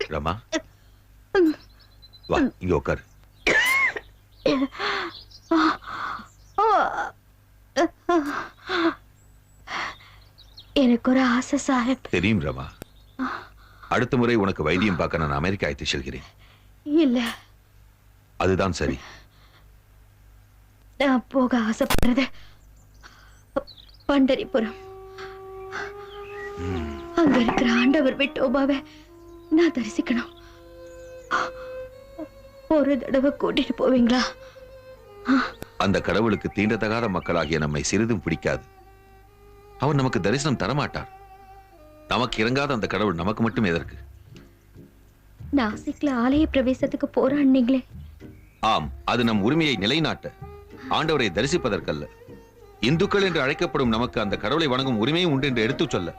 ரமா, வா இங்க உட்காரு. எனக்கு ஒரு ஆசை சாஹிப். தெரியும் ரமா. அடுத்த முறை உனக்கு வைத்தியம் பார்க்க நான் அமெரிக்கா அழைத்து செல்கிறேன். இல்ல, அதுதான் சரி. நான் போக ஆசைப்படுறது பண்டரிபுரம். அங்க இருக்கிற ஆண்டவர் விட்டோபாவை நான் தரிசிக்கணும். ஒரு தடவை கூட்டிட்டு போவீங்களா? அந்த கடவுளுக்கு தீண்டத்தகாத மக்களாகிய நம்மை சிறிதும் பிடிக்காது. அவர் நமக்கு தரிசனம் தரமாட்டார். நமக்கு இறங்காத அந்த கடவுள் நமக்கு மட்டும் எதற்கு? நாசிக்ல ஆலய பிரவேசத்துக்கு போராடினீங்களே. ஆம், அது நம் உரிமையை நிலைநாட்ட, ஆண்டவரை தரிசிப்பதற்கல்ல. இந்துக்கள் என்று அழைக்கப்படும் நமக்கு அந்த கடவுளை வணங்கும் உரிமையும் உண்டு என்று எடுத்துச் சொல்ல.